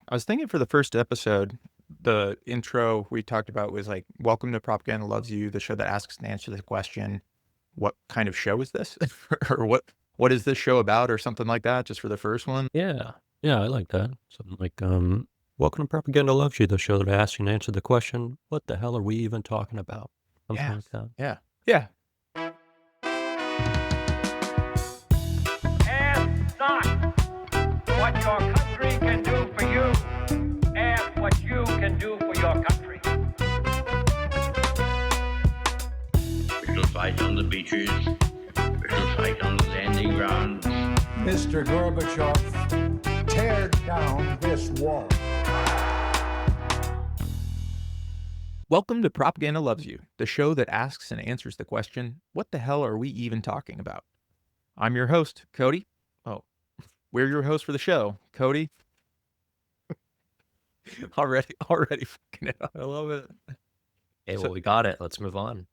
I was thinking for the first episode, the intro we talked about was like, "Welcome to Propaganda Loves You," the show that asks and answers the question, "What kind of show is this?" or "What is this show about?" or something like that, just for the first one. Yeah. Yeah, I like that. Something like, "Welcome to Propaganda Loves You," the show that asks you and answer the question, "What the hell are we even talking about?" Something Yeah, like that. yeah, yeah. Ask not what your country can do for you. Ask what you can do for your country. We shall fight on the beaches. We shall fight on the landing grounds. Mr. Gorbachev, tear down this wall. Welcome to Propaganda Loves You, the show that asks and answers the question, "What the hell are we even talking about?" I'm your host, Cody. Oh, we're your host for the show, Cody. already fucking it up. I love it. Hey, So well, we got it. Let's move on.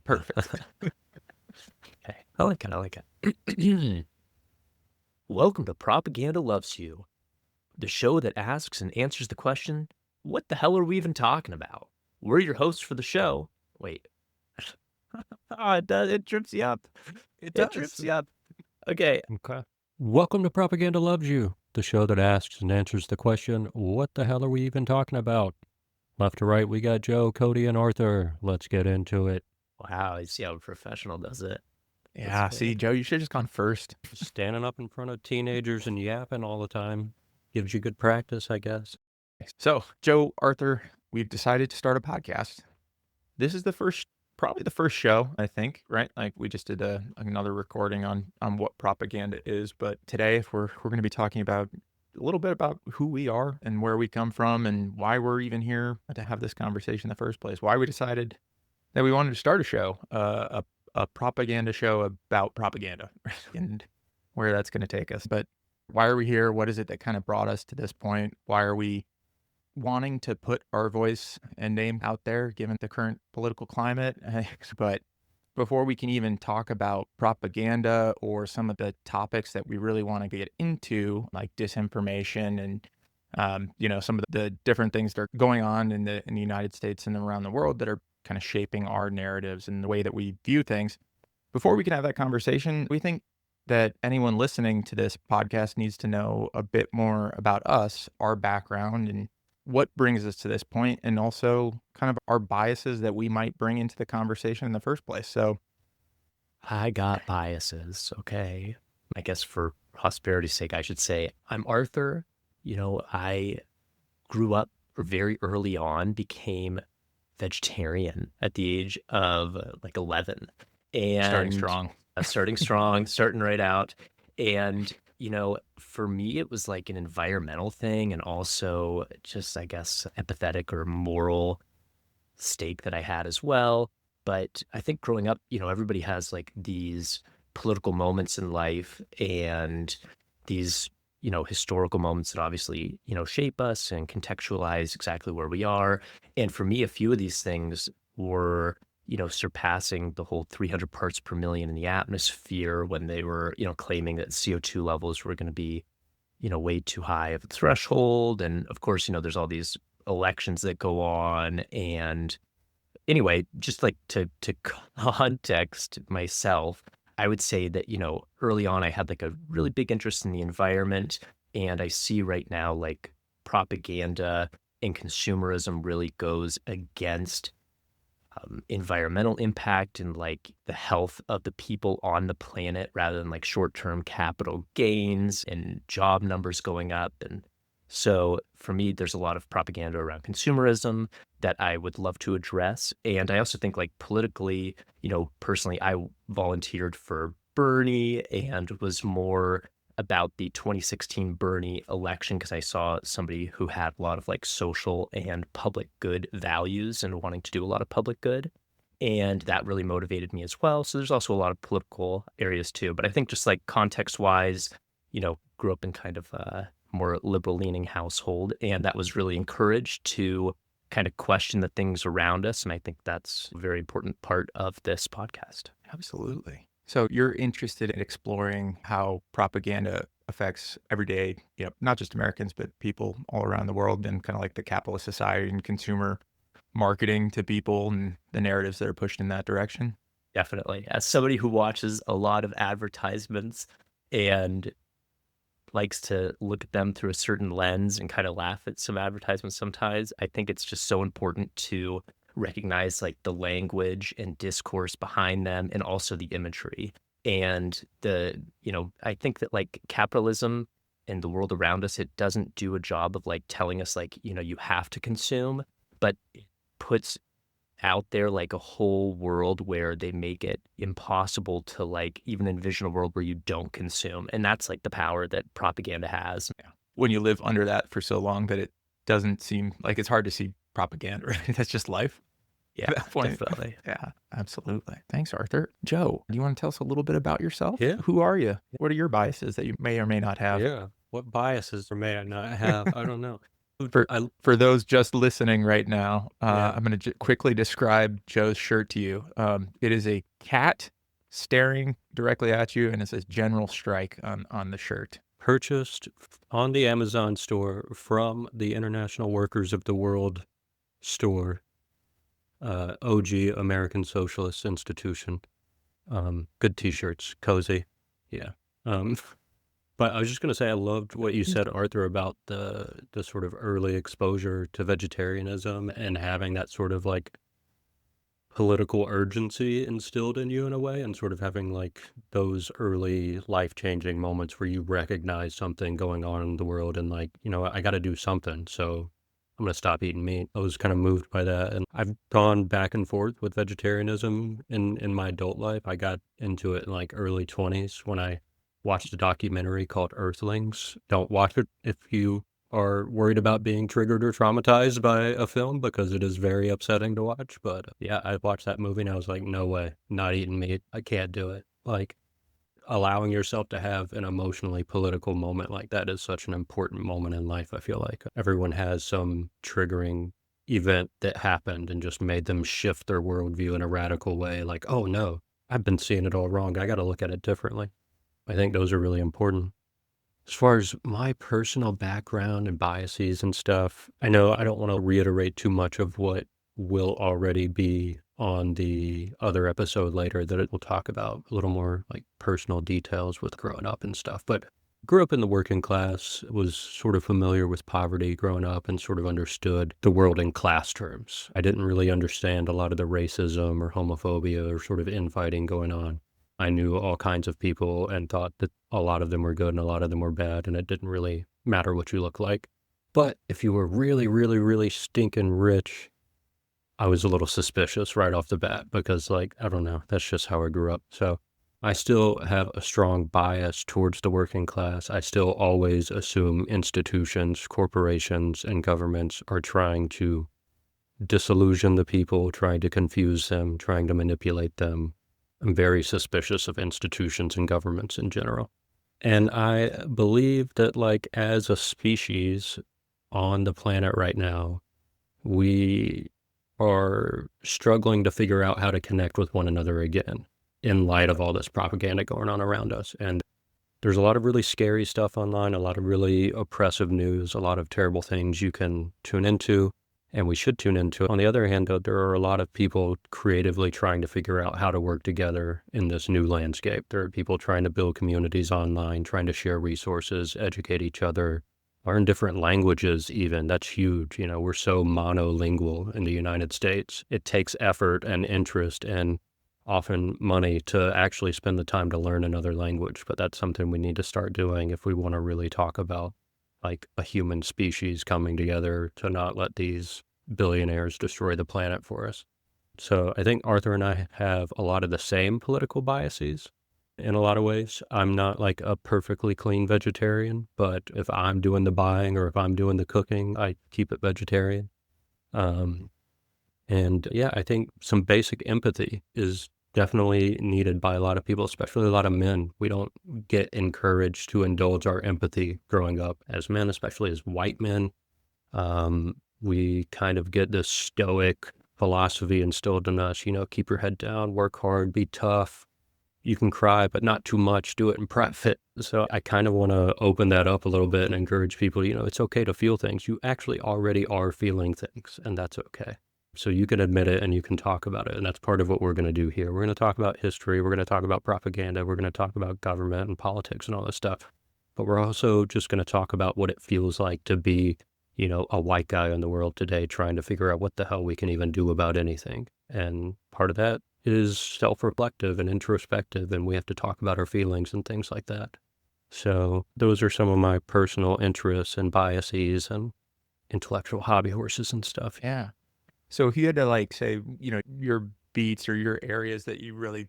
perfect. Okay. I like it. Welcome to Propaganda Loves You, the show that asks and answers the question, "What the hell are we even talking about?" We're your hosts for the show. Wait. It does. It trips you up. It trips you up. Okay. Welcome to Propaganda Loves You, the show that asks and answers the question, "What the hell are we even talking about?" Left to right, we got Joe, Cody, and Arthur. Let's get into it. Wow, you see how a professional does it. Yeah, see, Joe, you should have just gone first. Standing up in front of teenagers and yapping all the time gives you good practice, I guess. So, Joe, Arthur, we've decided to start a podcast. This is probably the first show, I think, right? Like we just did another recording on what propaganda is, but today we're going to be talking about a little bit about who we are and where we come from and why we're even here to have this conversation in the first place. Why we decided that we wanted to start a show, a propaganda show about propaganda, and where that's going to take us. But why are we here? What is it that kind of brought us to this point? Why are we wanting to put our voice and name out there given the current political climate? But before we can even talk about propaganda or some of the topics that we really want to get into, like disinformation and some of the different things that are going on in the United States and around the world that are kind of shaping our narratives and the way that we view things. Before we can have that conversation, we think that anyone listening to this podcast needs to know a bit more about us, our background, and what brings us to this point, and also kind of our biases that we might bring into the conversation in the first place. So, I got biases, okay? I guess for prosperity's sake, I should say I'm Arthur. I grew up very early on, became vegetarian at the age of like 11. starting And strong. starting strong, starting right out. And, for me, it was like an environmental thing and also just, I guess, empathetic or moral stake that I had as well. But I think growing up, everybody has like these political moments in life and these, historical moments that obviously, shape us and contextualize exactly where we are. And for me, a few of these things were, surpassing the whole 300 parts per million in the atmosphere when they were, claiming that CO2 levels were going to be, way too high of a threshold. And of course, there's all these elections that go on. And anyway, just like to context myself, I would say that, early on I had like a really big interest in the environment. And I see right now like propaganda and consumerism really goes against environmental impact and like the health of the people on the planet rather than like short-term capital gains and job numbers going up. And so for me, there's a lot of propaganda around consumerism that I would love to address. And I also think like politically, personally, I volunteered for Bernie and was more about the 2016 Bernie election because I saw somebody who had a lot of like social and public good values and wanting to do a lot of public good. And that really motivated me as well. So there's also a lot of political areas too. But I think just like context wise, grew up in kind of a more liberal leaning household. And that was really encouraged to kind of question the things around us. And I think that's a very important part of this podcast. Absolutely. So you're interested in exploring how propaganda affects everyday, not just Americans, but people all around the world, and kind of like the capitalist society and consumer marketing to people and the narratives that are pushed in that direction. Definitely. As somebody who watches a lot of advertisements and likes to look at them through a certain lens and kind of laugh at some advertisements sometimes, I think it's just so important to recognize like the language and discourse behind them and also the imagery. And I think that like capitalism and the world around us, it doesn't do a job of like telling us like, you have to consume, but it puts out there like a whole world where they make it impossible to like even envision a world where you don't consume. And that's like the power that propaganda has. When you live under that for so long that it doesn't seem like it's hard to see propaganda, right? That's just life Yeah, at that point. definitely. Yeah, absolutely. Thanks, Arthur. Joe, do you want to tell us a little bit about yourself? Yeah. Who are you? What are your biases that you may or may not have? Yeah. What biases may I not have? I don't know. For those just listening right now, Yeah. I'm going to quickly describe Joe's shirt to you. It is a cat staring directly at you, and it says General Strike on the shirt. Purchased on the Amazon store from the International Workers of the World store, OG American Socialist Institution. Good t-shirts, cozy. Yeah. But I was just going to say, I loved what you said, Arthur, about the sort of early exposure to vegetarianism and having that sort of like political urgency instilled in you in a way, and sort of having like those early life-changing moments where you recognize something going on in the world and like, I got to do something. So I'm going to stop eating meat. I was kind of moved by that. And I've gone back and forth with vegetarianism in my adult life. I got into it in like early 20s when I watched a documentary called Earthlings. Don't watch it if you are worried about being triggered or traumatized by a film, because it is very upsetting to watch. But yeah, I watched that movie and I was like, no way, not eating meat. I can't do it. Like, allowing yourself to have an emotionally political moment like that is such an important moment in life. I feel like everyone has some triggering event that happened and just made them shift their worldview in a radical way. Like, oh no, I've been seeing it all wrong. I got to look at it differently. I think those are really important. As far as my personal background and biases and stuff, I know I don't want to reiterate too much of what will already be on the other episode later, that it will talk about a little more like personal details with growing up and stuff. But grew up in the working class, was sort of familiar with poverty growing up, and sort of understood the world in class terms. I didn't really understand a lot of the racism or homophobia or sort of infighting going on. I knew all kinds of people and thought that a lot of them were good and a lot of them were bad, and it didn't really matter what you look like. But if you were really, really, really stinking rich, I was a little suspicious right off the bat, because like, I don't know, that's just how I grew up. So I still have a strong bias towards the working class. I still always assume institutions, corporations, and governments are trying to disillusion the people, trying to confuse them, trying to manipulate them. I'm very suspicious of institutions and governments in general. And I believe that like as a species on the planet right now, we are struggling to figure out how to connect with one another again in light of all this propaganda going on around us. And there's a lot of really scary stuff online, a lot of really oppressive news, a lot of terrible things you can tune into, and we should tune into. On the other hand, though, there are a lot of people creatively trying to figure out how to work together in this new landscape. There are people trying to build communities online, trying to share resources, educate each other, learn different languages even. That's huge. We're so monolingual in the United States. It takes effort and interest and often money to actually spend the time to learn another language. But that's something we need to start doing if we want to really talk about like a human species coming together to not let these billionaires destroy the planet for us. So I think Arthur and I have a lot of the same political biases in a lot of ways. I'm not like a perfectly clean vegetarian, but if I'm doing the buying or if I'm doing the cooking, I keep it vegetarian. And yeah, I think some basic empathy is definitely needed by a lot of people, especially a lot of men. We don't get encouraged to indulge our empathy growing up as men, especially as white men. We kind of get this stoic philosophy instilled in us, keep your head down, work hard, be tough, you can cry, but not too much. Do it in private. So I kind of want to open that up a little bit and encourage people, it's okay to feel things. You actually already are feeling things, and that's okay. So you can admit it and you can talk about it. And that's part of what we're going to do here. We're going to talk about history. We're going to talk about propaganda. We're going to talk about government and politics and all this stuff. But we're also just going to talk about what it feels like to be, a white guy in the world today trying to figure out what the hell we can even do about anything. And part of that is self-reflective and introspective, and we have to talk about our feelings and things like that. So those are some of my personal interests and biases and intellectual hobby horses and stuff. Yeah. So if you had to say, your beats or your areas that you really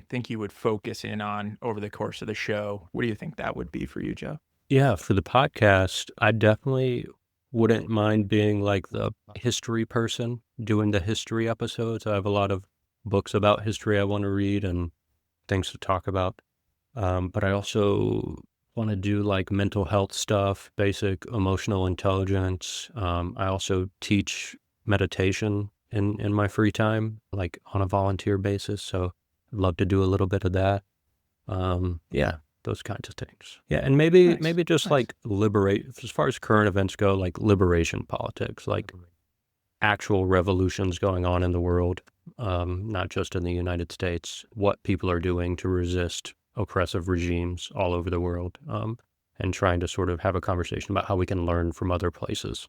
think you would focus in on over the course of the show, what do you think that would be for you, Joe? Yeah, for the podcast, I definitely wouldn't mind being like the history person, doing the history episodes. I have a lot of books about history I want to read and things to talk about. But I also want to do like mental health stuff, basic emotional intelligence. I also teach meditation in my free time, like on a volunteer basis. So I'd love to do a little bit of that. Yeah, those kinds of things. Yeah, and maybe just like liberate, as far as current events go, like liberation politics, like actual revolutions going on in the world, not just in the United States, what people are doing to resist oppressive regimes all over the world, and trying to sort of have a conversation about how we can learn from other places.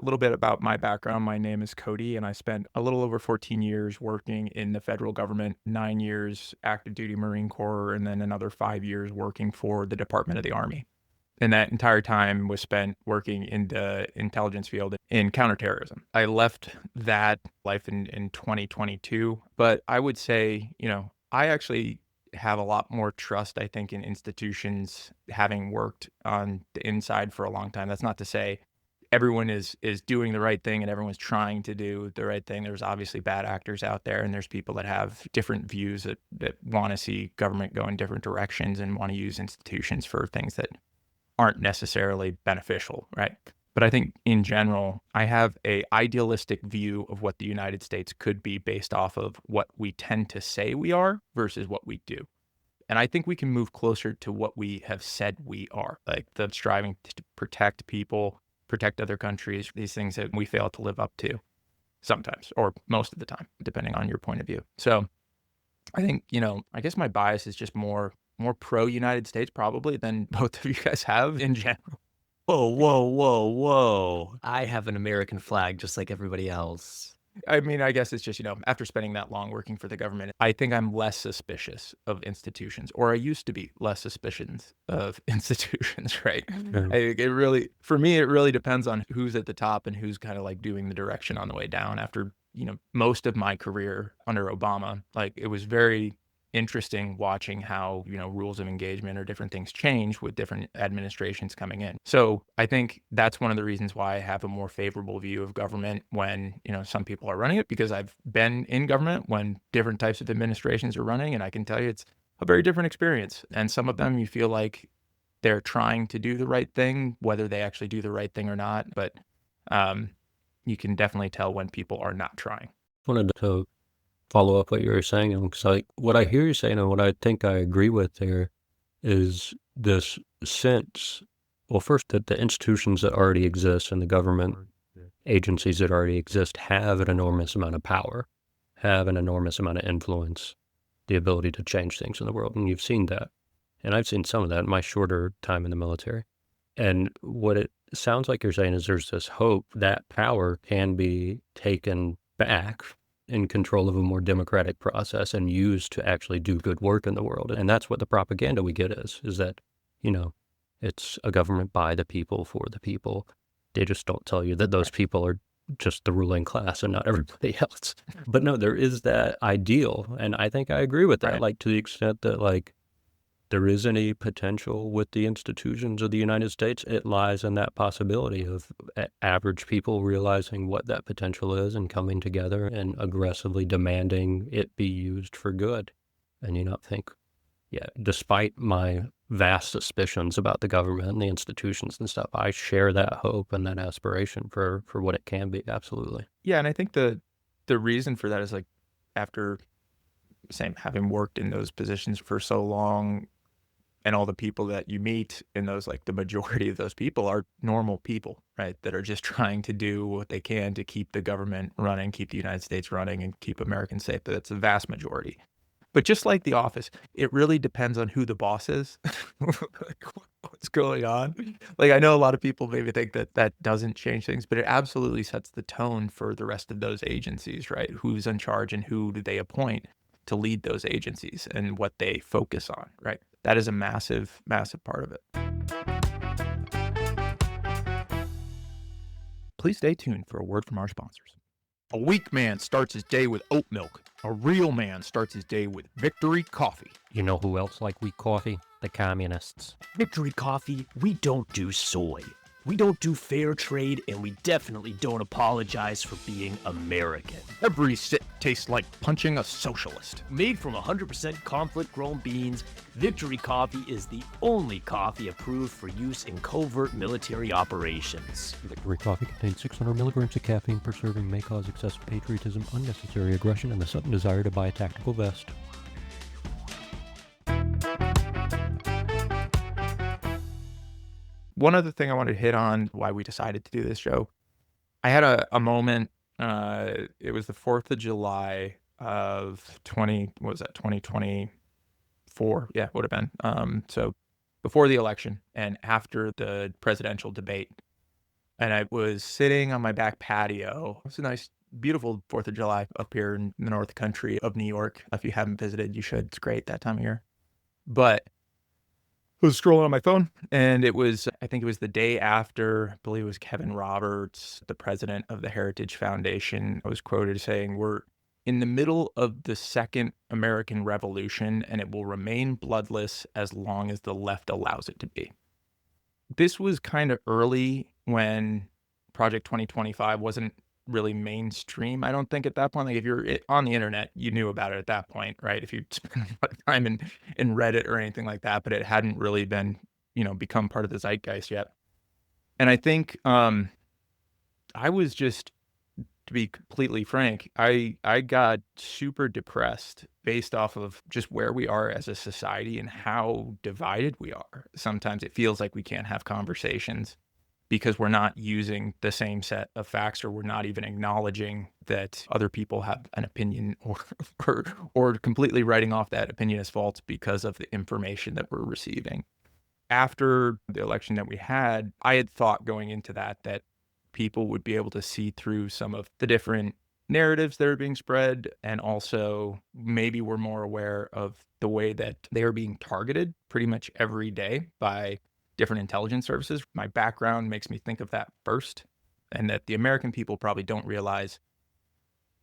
A little bit about my background. My name is Kodie, and I spent a little over 14 years working in the federal government, 9 years active duty Marine Corps, and then another 5 years working for the Department of the Army. And that entire time was spent working in the intelligence field in counterterrorism. I left that life in 2022, but I would say, I actually have a lot more trust, I think, in institutions, having worked on the inside for a long time. That's not to say everyone is doing the right thing and everyone's trying to do the right thing. There's obviously bad actors out there, and there's people that have different views that want to see government go in different directions and want to use institutions for things that aren't necessarily beneficial, right? But I think in general, I have a idealistic view of what the United States could be based off of what we tend to say we are versus what we do. And I think we can move closer to what we have said we are, like the striving to protect people, protect other countries, these things that we fail to live up to sometimes, or most of the time, depending on your point of view. So I think, I guess my bias is just more pro United States probably than both of you guys have in general. Whoa, whoa, whoa, whoa. I have an American flag just like everybody else. I mean, I guess it's just, after spending that long working for the government, I think I'm less suspicious of institutions, or I used to be less suspicious of institutions, right? I think for me, it really depends on who's at the top and who's kind of like doing the direction on the way down. After, most of my career under Obama, like it was very interesting watching how, rules of engagement or different things change with different administrations coming in. So I think that's one of the reasons why I have a more favorable view of government when, some people are running it, because I've been in government when different types of administrations are running, and I can tell you it's a very different experience. And some of them you feel like they're trying to do the right thing, whether they actually do the right thing or not. But you can definitely tell when people are not trying. Wanted to follow up what you were saying, because what I hear you saying and what I think I agree with there is this sense, well, first, that the institutions that already exist and the government agencies that already exist have an enormous amount of power, have an enormous amount of influence, the ability to change things in the world. And you've seen that. And I've seen some of that in my shorter time in the military. And what it sounds like you're saying is there's this hope that power can be taken back in control of a more democratic process and used to actually do good work in the world. And that's what the propaganda we get is that, it's a government by the people, for the people. They just don't tell you that those people are just the ruling class and not everybody else. But no, there is that ideal. And I think I agree with that, like to the extent that like there is any potential with the institutions of the United States, it lies in that possibility of average people realizing what that potential is and coming together and aggressively demanding it be used for good. And think, despite my vast suspicions about the government and the institutions and stuff, I share that hope and that aspiration for what it can be. Absolutely. Yeah, and I think the reason for that is like after same, having worked in those positions for so long, and all the people that you meet in those, like the majority of those people are normal people, right? That are just trying to do what they can to keep the government running, keep the United States running, and keep Americans safe. That's the vast majority. But just like The Office, it really depends on who the boss is, like what's going on. Like I know a lot of people maybe think that that doesn't change things, but it absolutely sets the tone for the rest of those agencies, right? Who's in charge and who do they appoint to lead those agencies and what they focus on, right? That is a massive, massive part of it. Please stay tuned for a word from our sponsors. A weak man starts his day with oat milk. A real man starts his day with Victory Coffee. You know who else like weak coffee? The communists. Victory Coffee, we don't do soy. We don't do fair trade, and we definitely don't apologize for being American. Every sip tastes like punching a socialist. Made from 100% conflict-grown beans, Victory Coffee is the only coffee approved for use in covert military operations. Victory coffee contains 600 milligrams of caffeine per serving, may cause excessive patriotism, unnecessary aggression, and the sudden desire to buy a tactical vest. One other thing I wanted to hit on why we decided to do this show. I had a moment, it was the 4th of July of 2024? Yeah, would have been. So before the election and after the presidential debate. And I was sitting on my back patio. It was a nice, beautiful 4th of July up here in the North Country of New York. If you haven't visited, you should. It's great that time of year. But I was scrolling on my phone, and it was, I think it was the day after, I believe it was Kevin Roberts, the president of the Heritage Foundation. I was quoted saying, "We're in the middle of the second American Revolution, and it will remain bloodless as long as the left allows it to be." This was kind of early when Project 2025 wasn't really mainstream, I don't think, at that point. Like, if you're on the internet, you knew about it at that point, right? If you spent a lot of time in Reddit or anything like that, but it hadn't really been, become part of the zeitgeist yet. And I think I was just, to be completely frank, I got super depressed based off of just where we are as a society and how divided we are. Sometimes it feels like we can't have conversations because we're not using the same set of facts, or we're not even acknowledging that other people have an opinion, or completely writing off that opinion as false because of the information that we're receiving. After the election that we had, I had thought going into that people would be able to see through some of the different narratives that are being spread, and also maybe we're more aware of the way that they are being targeted pretty much every day by different intelligence services. My background makes me think of that first, and that the American people probably don't realize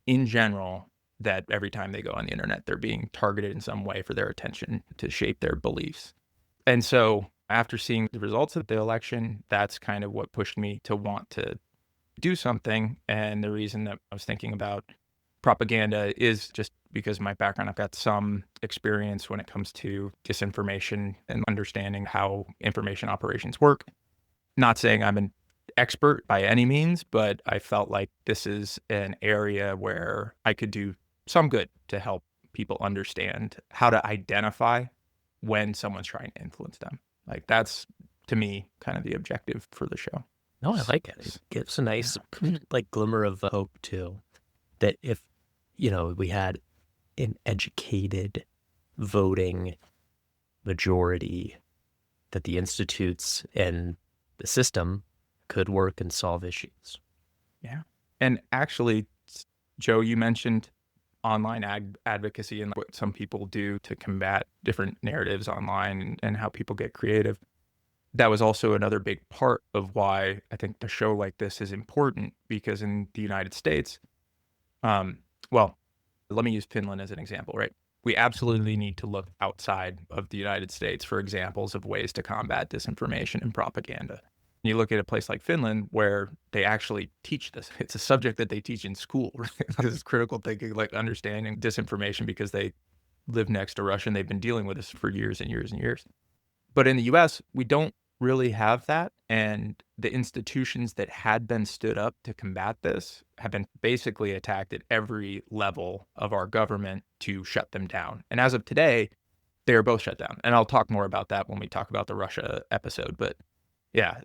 in general that every time they go on the internet, they're being targeted in some way for their attention to shape their beliefs. And so after seeing the results of the election, that's kind of what pushed me to want to do something. And the reason that I was thinking about propaganda is just because of my background. I've got some experience when it comes to disinformation and understanding how information operations work. Not saying I'm an expert by any means, but I felt like this is an area where I could do some good to help people understand how to identify when someone's trying to influence them. Like, that's, to me, kind of the objective for the show. No, I like it. It gives a nice, like, glimmer of hope, too. That if, we had an educated voting majority, that the institutes and the system could work and solve issues. Yeah. And actually, Joe, you mentioned online advocacy and what some people do to combat different narratives online, and how people get creative. That was also another big part of why I think the show like this is important, because in the United States, well, let me use Finland as an example, right? We absolutely need to look outside of the United States for examples of ways to combat disinformation and propaganda. You look at a place like Finland where they actually teach this. It's a subject that they teach in school, right? This is critical thinking, like understanding disinformation, because they live next to Russia and they've been dealing with this for years and years and years. But in the US, we don't really have that. And the institutions that had been stood up to combat this have been basically attacked at every level of our government to shut them down. And as of today, they are both shut down. And I'll talk more about that when we talk about the Russia episode. But yeah,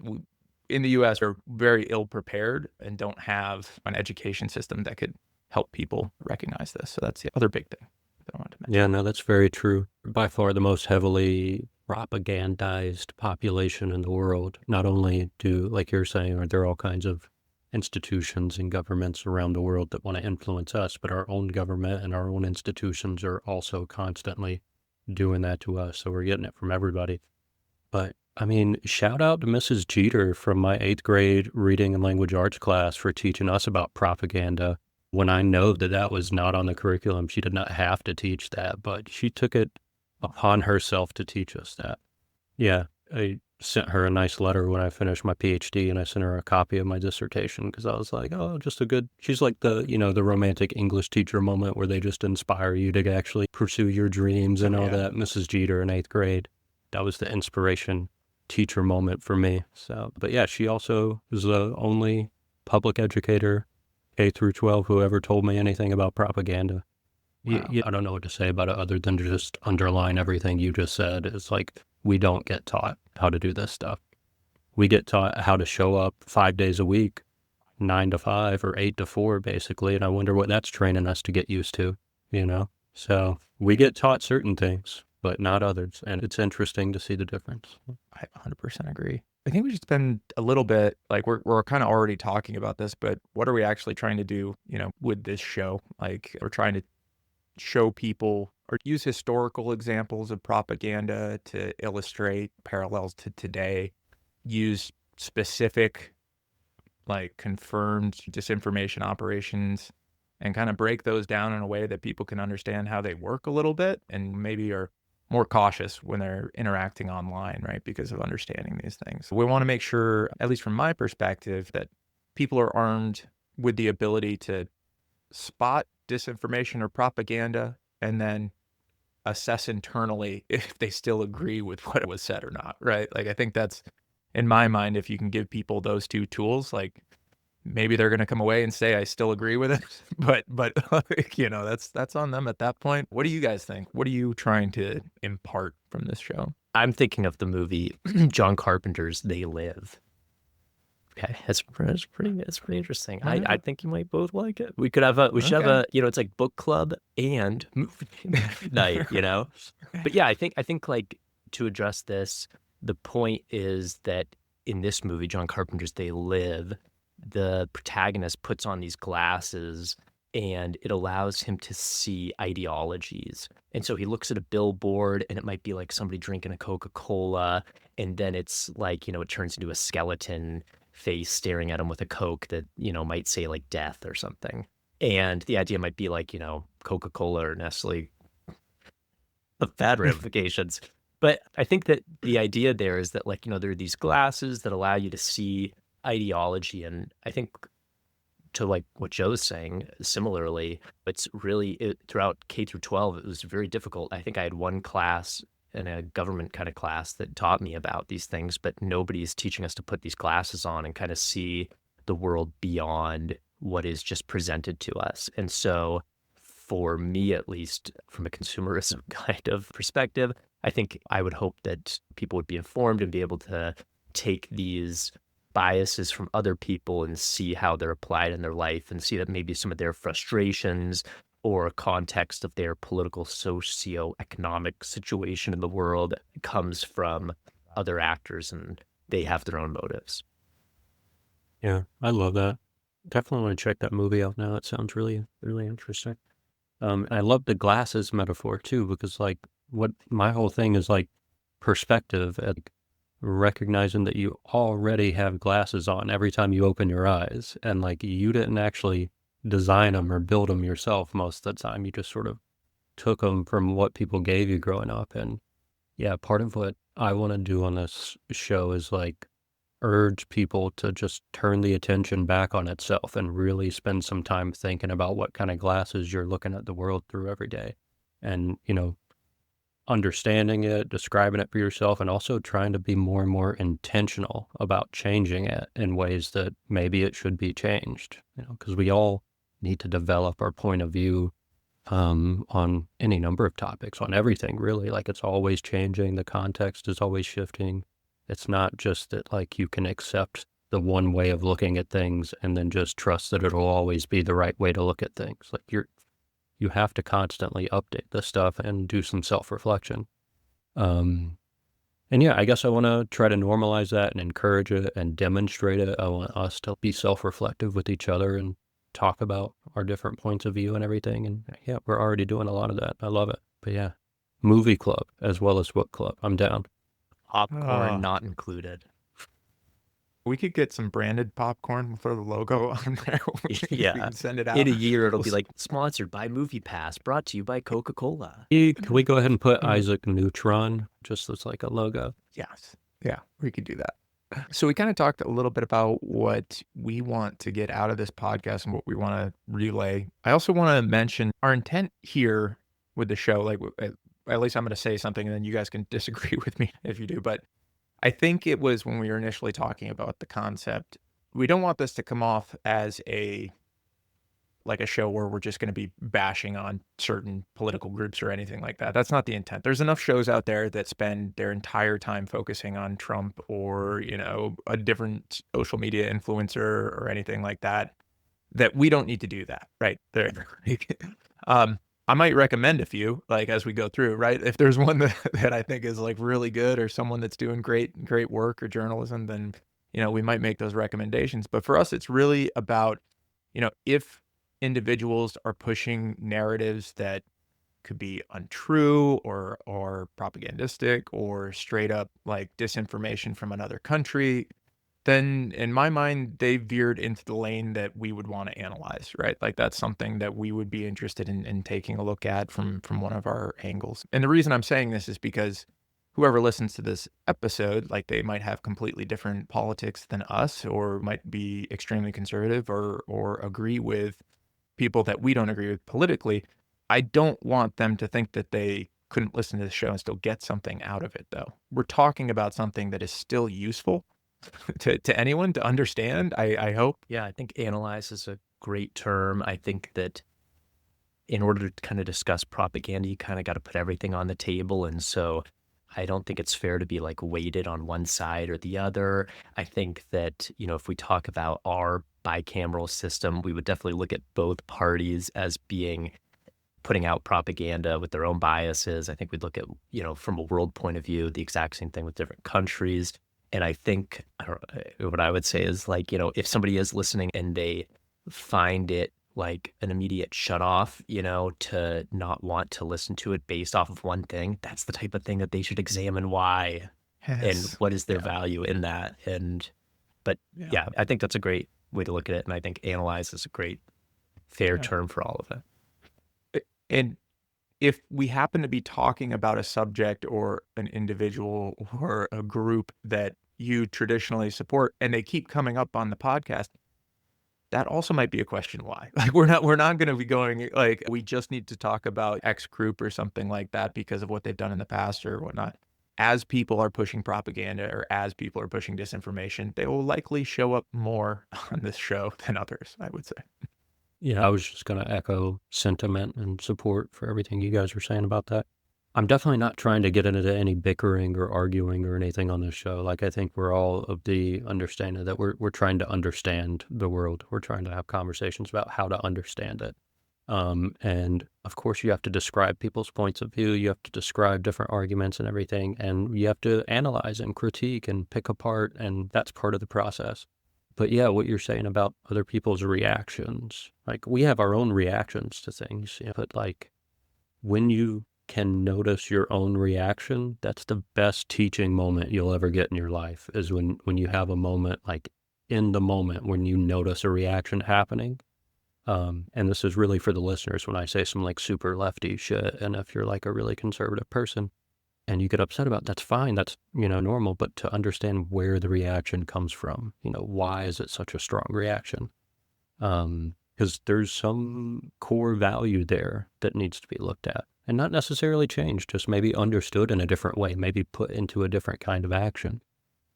in the US, are very ill prepared and don't have an education system that could help people recognize this. So that's the other big thing that I wanted to mention. Yeah, no, that's very true. By far the most heavily propagandized population in the world. Not only do, like you're saying, are there all kinds of institutions and governments around the world that want to influence us, but our own government and our own institutions are also constantly doing that to us. So we're getting it from everybody. But I mean, shout out to Mrs. Jeter from my 8th grade reading and language arts class for teaching us about propaganda when I know that that was not on the curriculum. She did not have to teach that, but she took it upon herself to teach us that. Yeah, I sent her a nice letter when I finished my PhD, and I sent her a copy of my dissertation because I was like, oh, just a good, she's like the, the romantic English teacher moment where they just inspire you to actually pursue your dreams and all that. Mrs. Jeter in 8th grade, that was the inspiration teacher moment for me. So, but yeah, she also was the only public educator, K through 12, who ever told me anything about propaganda. Wow. I don't know what to say about it other than to just underline everything you just said. It's like, we don't get taught how to do this stuff. We get taught how to show up 5 days a week, 9 to 5 or 8 to 4, basically. And I wonder what that's training us to get used to, So we get taught certain things, but not others. And it's interesting to see the difference. I 100% agree. I think we should spend a little bit, like we're kind of already talking about this, but what are we actually trying to do, with this show? Like we're trying to show people or use historical examples of propaganda to illustrate parallels to today, use specific, like confirmed disinformation operations and kind of break those down in a way that people can understand how they work a little bit and maybe are more cautious when they're interacting online, right? Because of understanding these things. We want to make sure, at least from my perspective, that people are armed with the ability to spot disinformation or propaganda and then assess internally if they still agree with what was said or not, right? Like, I think that's, in my mind, if you can give people those two tools, like maybe they're going to come away and say, I still agree with it, but that's on them at that point. What do you guys think? What are you trying to impart from this show? I'm thinking of the movie John Carpenter's They Live. Okay, that's pretty interesting. I think you might both like it. We should have a it's like book club and movie night, But yeah, I think like to address this, the point is that in this movie, John Carpenter's They Live, the protagonist puts on these glasses and it allows him to see ideologies. And so he looks at a billboard and it might be like somebody drinking a Coca-Cola, and then it's like, it turns into a skeleton face staring at him with a Coke that, might say like death or something. And the idea might be like, Coca-Cola or Nestle, the bad ramifications. But I think that the idea there is that like, there are these glasses that allow you to see ideology. And I think to like what Joe's saying, similarly, it's really throughout K through 12, it was very difficult. I think I had one class in a government kind of class that taught me about these things, but nobody's teaching us to put these glasses on and kind of see the world beyond what is just presented to us. And so for me, at least from a consumerism kind of perspective, I think I would hope that people would be informed and be able to take these biases from other people and see how they're applied in their life and see that maybe some of their frustrations or context of their political, socio-economic situation in the world comes from other actors and they have their own motives. Yeah, I love that. Definitely want to check that movie out now. It sounds really, really interesting. I love the glasses metaphor too, because like what my whole thing is like perspective and recognizing that you already have glasses on every time you open your eyes, and like you didn't actually design them or build them yourself most of the time. You just sort of took them from what people gave you growing up. And yeah, part of what I want to do on this show is like urge people to just turn the attention back on itself and really spend some time thinking about what kind of glasses you're looking at the world through every day. And, understanding it, describing it for yourself, and also trying to be more and more intentional about changing it in ways that maybe it should be changed, because we all need to develop our point of view on any number of topics, on everything really. Like, it's always changing, the context is always shifting. It's not just that like you can accept the one way of looking at things and then just trust that it'll always be the right way to look at things. Like, you have to constantly update this stuff and do some self-reflection. And yeah, I guess I want to try to normalize that and encourage it and demonstrate it. I want us to be self-reflective with each other and talk about our different points of view and everything. And yeah, we're already doing a lot of that. I love it. But yeah, movie club as well as book club. I'm down. Popcorn Ah. not included. We could get some branded popcorn. We'll throw the logo on there. We Yeah. can send it out. In a year, it'll be We'll like sponsored by Movie Pass, brought to you by Coca-Cola. Can we go ahead and put Isaac Neutron just as like a logo? Yes. Yeah, we could do that. So we kind of talked a little bit about what we want to get out of this podcast and what we want to relay. I also want to mention our intent here with the show. Like, at least I'm going to say something, and then you guys can disagree with me if you do. But I think it was when we were initially talking about the concept, we don't want this to come off as a show where we're just going to be bashing on certain political groups or anything like that. That's not the intent. There's enough shows out there that spend their entire time focusing on Trump or, a different social media influencer or anything like that, that we don't need to do that, right? There. I might recommend a few, like, as we go through, right? If there's one that I think is like really good, or someone that's doing great work or journalism, then, we might make those recommendations. But for us, it's really about, if individuals are pushing narratives that could be untrue or propagandistic or straight up like disinformation from another country, then in my mind, they veered into the lane that we would want to analyze, right? Like, that's something that we would be interested in taking a look at from one of our angles. And the reason I'm saying this is because whoever listens to this episode, like, they might have completely different politics than us, or might be extremely conservative or agree with people that we don't agree with politically. I don't want them to think that they couldn't listen to the show and still get something out of it, though. We're talking about something that is still useful to anyone to understand, I hope. Yeah, I think analyze is a great term. I think that in order to kind of discuss propaganda, you kind of got to put everything on the table. And so I don't think it's fair to be like weighted on one side or the other. I think that, if we talk about our bicameral system, we would definitely look at both parties as putting out propaganda with their own biases. I think we'd look at, from a world point of view, the exact same thing with different countries. And I think what I would say is, like, if somebody is listening and they find it like an immediate shut off, to not want to listen to it based off of one thing, that's the type of thing that they should examine why and what is their value in that. But yeah, I think that's a great way to look at it. And I think analyze is a great fair term for all of it. And if we happen to be talking about a subject or an individual or a group that you traditionally support and they keep coming up on the podcast, that also might be a question why. Like, we're not going to be going like, we just need to talk about X group or something like that because of what they've done in the past or whatnot. As people are pushing propaganda or as people are pushing disinformation, they will likely show up more on this show than others, I would say. Yeah, I was just going to echo sentiment and support for everything you guys were saying about that. I'm definitely not trying to get into any bickering or arguing or anything on this show. Like, I think we're all of the understanding that we're trying to understand the world. We're trying to have conversations about how to understand it. And of course, you have to describe people's points of view. You have to describe different arguments and everything. And you have to analyze and critique and pick apart. And that's part of the process. But yeah, what you're saying about other people's reactions, like, we have our own reactions to things, but like, when you can notice your own reaction, that's the best teaching moment you'll ever get in your life, is when you have a moment, like in the moment, when you notice a reaction happening. And this is really for the listeners when I say some like super lefty shit. And if you're like a really conservative person and you get upset about, that's fine. That's, normal. But to understand where the reaction comes from, why is it such a strong reaction? Because there's some core value there that needs to be looked at. and not necessarily changed, just maybe understood in a different way, maybe put into a different kind of action.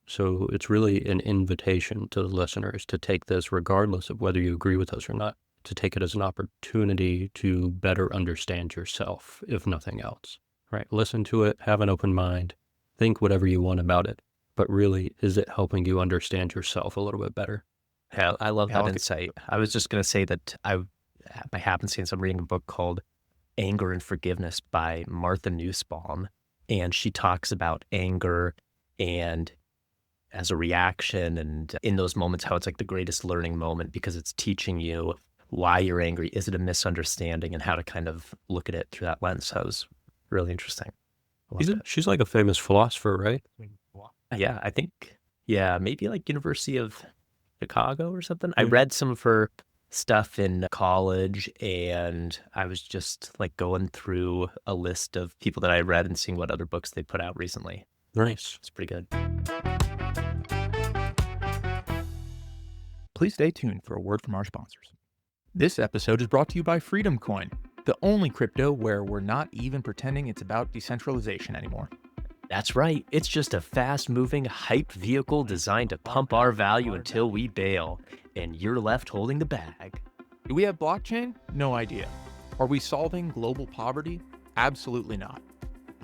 So it's really an invitation to the listeners to take this, regardless of whether you agree with us or not, to take it as an opportunity to better understand yourself, if nothing else, right? Listen to it, have an open mind, think whatever you want about it, but really, is it helping you understand yourself a little bit better? Yeah, I love Yeah, that like insight. I was just going to say that by happenstance, I'm reading a book called Anger and Forgiveness by Martha Nussbaum. And she talks about anger and as a reaction, and in those moments, how it's like the greatest learning moment because it's teaching you why you're angry. Is it a misunderstanding, and how to kind of look at it through that lens. So that was really interesting. I loved it. She's like a famous philosopher, right? Yeah, I think, yeah, maybe like University of Chicago or something. I read some of her stuff in college, and I was just like going through a list of people that I read and seeing what other books they put out recently. Nice. It's pretty good. Please stay tuned for a word from our sponsors. This episode is brought to you by Freedom Coin, the only crypto where we're not even pretending it's about decentralization anymore. That's right. It's just a fast-moving, hype vehicle designed to pump our value until we bail, and you're left holding the bag. Do we have blockchain? No idea. Are we solving global poverty? Absolutely not.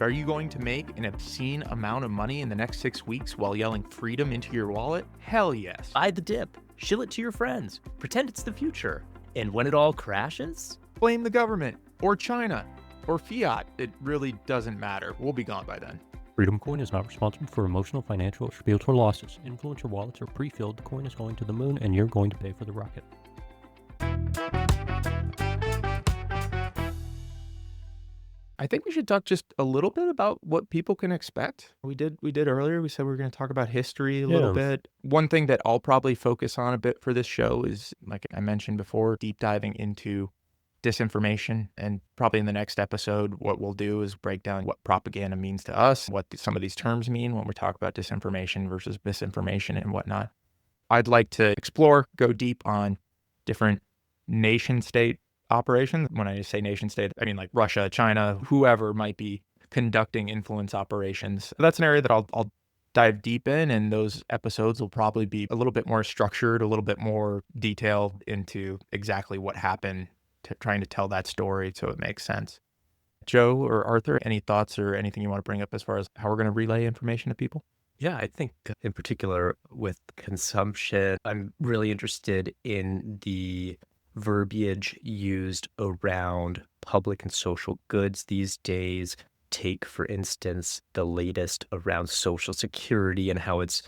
Are you going to make an obscene amount of money in the next 6 weeks while yelling freedom into your wallet? Hell yes. Buy the dip. Shill it to your friends. Pretend it's the future. And when it all crashes, Blame the government, or China, or fiat. It really doesn't matter. We'll be gone by then. Freedom Coin is not responsible for emotional, financial, or spiritual losses. Influencer wallets are pre-filled, the coin is going to the moon, and you're going to pay for the rocket. I think we should talk just a little bit about what people can expect. We did earlier. We said we were going to talk about history a little bit. One thing that I'll probably focus on a bit for this show is, like I mentioned before, deep diving into disinformation. And probably in the next episode, what we'll do is break down what propaganda means to us, what some of these terms mean when we talk about disinformation versus misinformation and whatnot. I'd like to explore, go deep on different nation state operations. When I say nation state, I mean like Russia, China, whoever might be conducting influence operations. That's an area that I'll dive deep in, and those episodes will probably be a little bit more structured, a little bit more detailed into exactly what happened, trying to tell that story so it makes sense. Joe or Arthur, any thoughts or anything you want to bring up as far as how we're going to relay information to people? yeah, I think in particular with consumption, I'm really interested in the verbiage used around public and social goods these days. Take, for instance, the latest around Social Security and how it's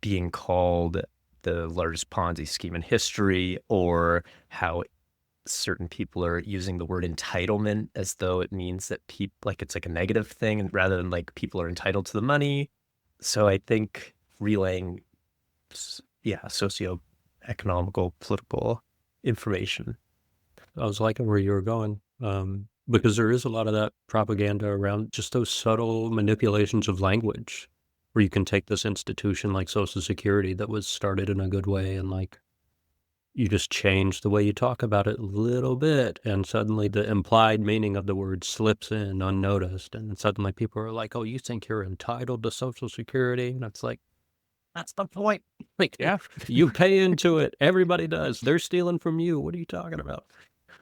being called the largest Ponzi scheme in history, or how certain people are using the word entitlement as though it means that people, like it's like a negative thing, and rather than like people are entitled to the money. So I think relaying, socio-economical, political information. I was liking where you were going, because there is a lot of that propaganda around just those subtle manipulations of language, where you can take this institution like Social Security that was started in a good way, and like you just change the way you talk about it a little bit, and suddenly the implied meaning of the word slips in unnoticed, and suddenly people are like, "Oh, you think you're entitled to Social Security?" And it's like, that's the point. Like, Yeah. you pay into it. Everybody does. They're stealing from you. What are you talking about?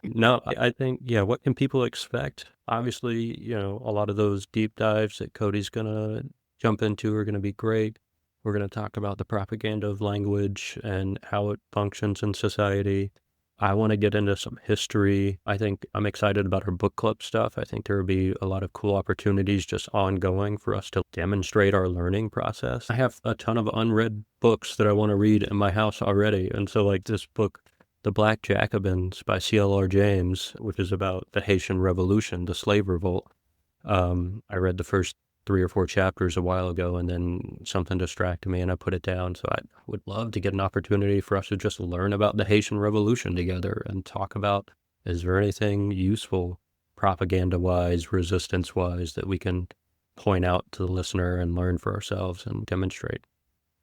No, I think, what can people expect? Obviously, a lot of those deep dives that Kodie's going to jump into are going to be great. We're going to talk about the propaganda of language and how it functions in society. I want to get into some history. I think I'm excited about our book club stuff. I think there will be a lot of cool opportunities just ongoing for us to demonstrate our learning process. I have a ton of unread books that I want to read in my house already. And so like this book, The Black Jacobins by C.L.R. James, which is about the Haitian Revolution, the slave revolt. I read the first 3 or 4 chapters a while ago, and then something distracted me and I put it down. So I would love to get an opportunity for us to just learn about the Haitian Revolution together and talk about, is there anything useful propaganda-wise, resistance-wise, that we can point out to the listener and learn for ourselves and demonstrate.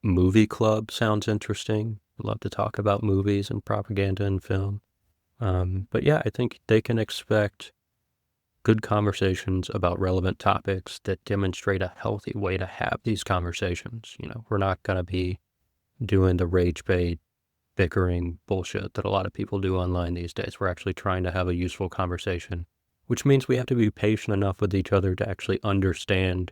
Movie club sounds interesting. I'd love to talk about movies and propaganda and film. But yeah, I think they can expect good conversations about relevant topics that demonstrate a healthy way to have these conversations. We're not going to be doing the rage bait, bickering bullshit that a lot of people do online these days. We're actually trying to have a useful conversation, which means we have to be patient enough with each other to actually understand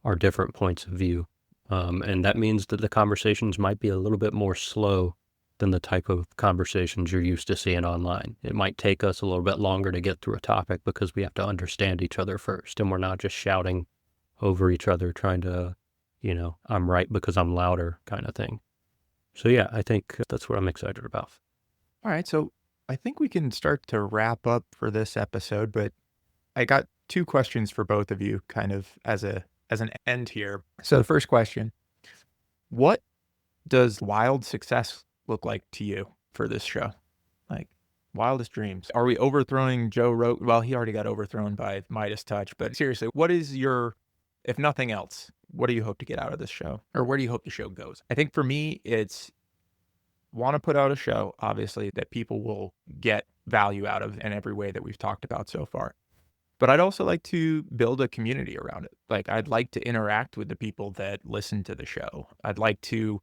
our different points of view. And that means that the conversations might be a little bit more slow than the type of conversations you're used to seeing online. It might take us a little bit longer to get through a topic because we have to understand each other first, and we're not just shouting over each other trying to, I'm right because I'm louder kind of thing. So yeah, I think that's what I'm excited about. All right, so I think we can start to wrap up for this episode, but I got two questions for both of you kind of as an end here. So the first question, what does wild success look like to you for this show? Like wildest dreams. Are we overthrowing Joe Rogan? Well, he already got overthrown by Midas Touch, but seriously, what is your, if nothing else, what do you hope to get out of this show? Or where do you hope the show goes? I think for me, it's want to put out a show, obviously, that people will get value out of in every way that we've talked about so far. But I'd also like to build a community around it. Like, I'd like to interact with the people that listen to the show. I'd like to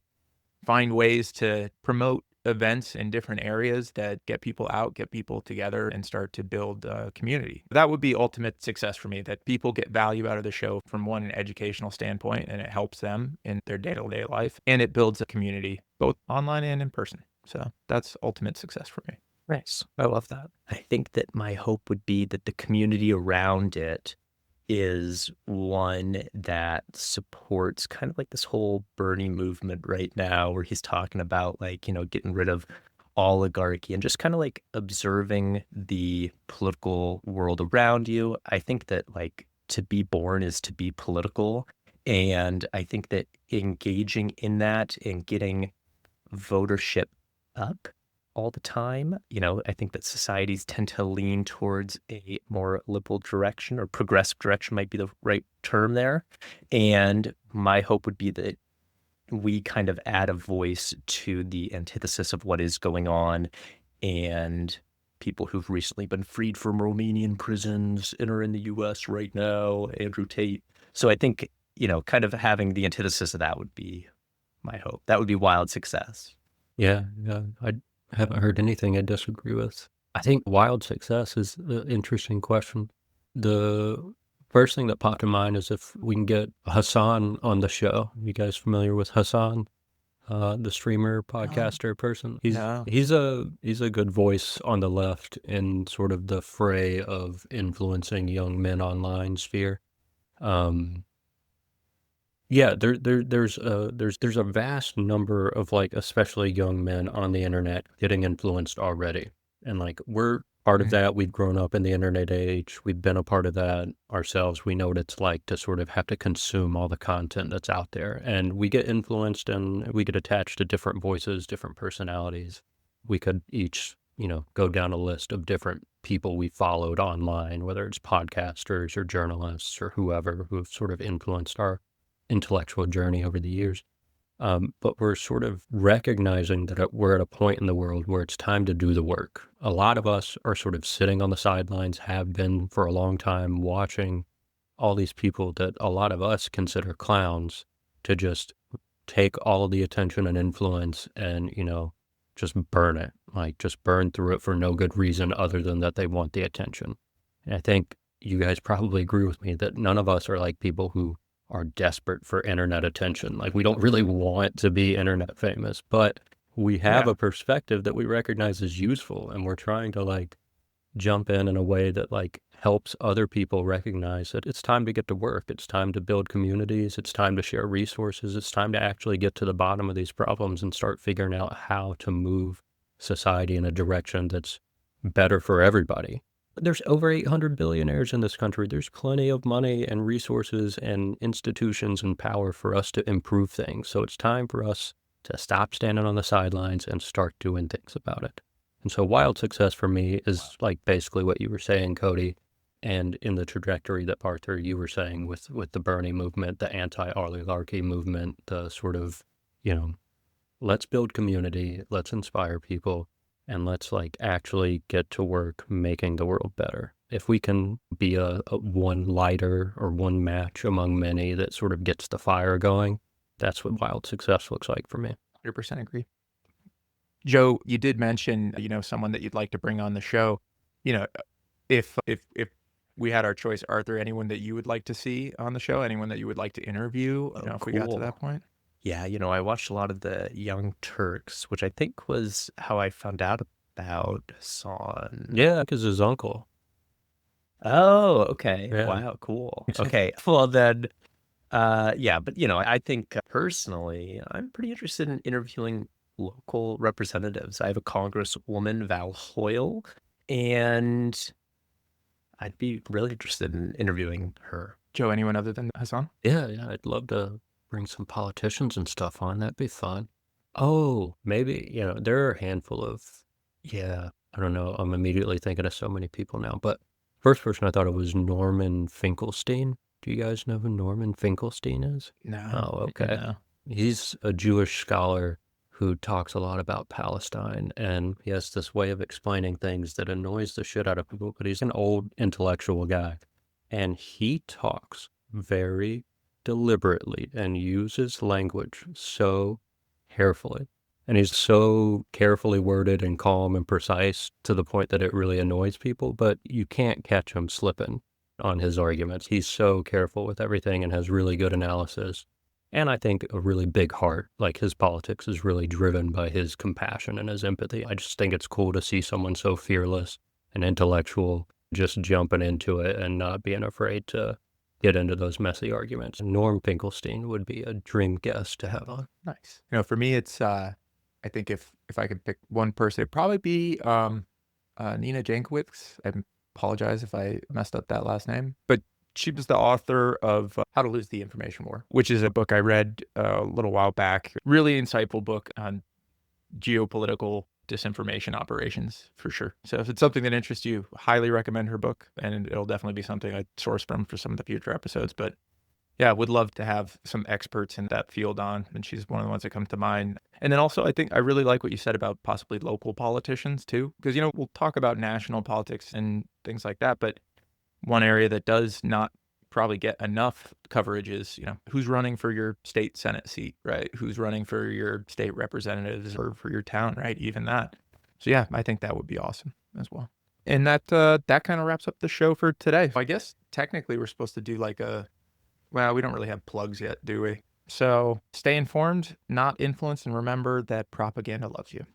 find ways to promote events in different areas that get people out, get people together, and start to build a community. That would be ultimate success for me, that people get value out of the show from an educational standpoint, and it helps them in their day-to-day life, and it builds a community, both online and in person. So that's ultimate success for me. Nice. I love that. I think that my hope would be that the community around it is one that supports kind of like this whole Bernie movement right now, where he's talking about getting rid of oligarchy and just kind of like observing the political world around you. I think that to be born is to be political. And I think that engaging in that and getting votership up all the time. I think that societies tend to lean towards a more liberal direction, or progressive direction might be the right term there. And my hope would be that we kind of add a voice to the antithesis of what is going on, and people who've recently been freed from Romanian prisons enter in the US right now, Andrew Tate. So I think, kind of having the antithesis of that would be my hope. That would be wild success. Yeah, I haven't heard anything I disagree with. I think wild success is an interesting question. The first thing that popped in mind is if we can get Hassan on the show. You guys familiar with Hassan, the streamer, podcaster person? No. He's a good voice on the left in sort of the fray of influencing young men online sphere. Yeah, there's a vast number of especially young men on the internet getting influenced already. And we're part of that. We've grown up in the internet age. We've been a part of that ourselves. We know what it's like to sort of have to consume all the content that's out there. And we get influenced and we get attached to different voices, different personalities. We could each, go down a list of different people we followed online, whether it's podcasters or journalists or whoever who have sort of influenced our intellectual journey over the years. But we're sort of recognizing that we're at a point in the world where it's time to do the work. A lot of us are sort of sitting on the sidelines, have been for a long time, watching all these people that a lot of us consider clowns to just take all of the attention and influence and, just burn it, just burn through it for no good reason other than that they want the attention. And I think you guys probably agree with me that none of us are like people who are desperate for internet attention. We don't really want to be internet famous, but we have a perspective that we recognize as useful, and we're trying to jump in a way that helps other people recognize that it's time to get to work. It's time to build communities. It's time to share resources. It's time to actually get to the bottom of these problems and start figuring out how to move society in a direction that's better for everybody. There's over 800 billionaires in this country. There's plenty of money and resources and institutions and power for us to improve things. So it's time for us to stop standing on the sidelines and start doing things about it. And so wild success for me is basically what you were saying, Kodie, and in the trajectory that Arthur, you were saying with the Bernie movement, the anti-oligarchy movement, the sort of, let's build community, let's inspire people, and let's actually get to work making the world better. If we can be a one lighter or one match among many that sort of gets the fire going, that's what wild success looks like for me. 100% agree. Joe, you did mention, someone that you'd like to bring on the show. You know, if we had our choice, Arthur, anyone that you would like to see on the show, anyone that you would like to interview, Oh, if we got to cool. that point? Yeah, I watched a lot of the Young Turks, which I think was how I found out about Hassan. Yeah, because his uncle. Oh, okay. Yeah. Wow, cool. Okay. Well then, yeah, but I think personally, I'm pretty interested in interviewing local representatives. I have a Congresswoman, Val Hoyle, and I'd be really interested in interviewing her. Joe, anyone other than Hassan? Yeah, I'd love to bring some politicians and stuff on. That'd be fun. Oh, maybe, there are a handful of, yeah, I don't know. I'm immediately thinking of so many people now, but first person I thought of was Norman Finkelstein. Do you guys know who Norman Finkelstein is? No. Oh, okay. No. He's a Jewish scholar who talks a lot about Palestine, and he has this way of explaining things that annoys the shit out of people, but he's an old intellectual guy. And he talks very deliberately and uses language so carefully. And he's so carefully worded and calm and precise to the point that it really annoys people, but you can't catch him slipping on his arguments. He's so careful with everything and has really good analysis. And I think a really big heart. Like, his politics is really driven by his compassion and his empathy. I just think it's cool to see someone so fearless and intellectual just jumping into it and not being afraid to get into those messy arguments. Norm Finkelstein would be a dream guest to have on. Nice. For me, it's I think if I could pick one person, it'd probably be Nina Jankowicz. I apologize if I messed up that last name, but she was the author of How to Lose the Information War, which is a book I read a little while back. Really insightful book on geopolitical disinformation operations, for sure. So if it's something that interests you, highly recommend her book, and it'll definitely be something I'd source from for some of the future episodes. But yeah, would love to have some experts in that field on, and she's one of the ones that comes to mind. And then also, I think I really like what you said about possibly local politicians too, because we'll talk about national politics and things like that, but one area that does not probably get enough coverage is, who's running for your state Senate seat, right? Who's running for your state representatives or for your town, right? Even that. So yeah, I think that would be awesome as well. And that kind of wraps up the show for today. I guess technically we're supposed to do well, we don't really have plugs yet, do we? So stay informed, not influenced, and remember that propaganda loves you.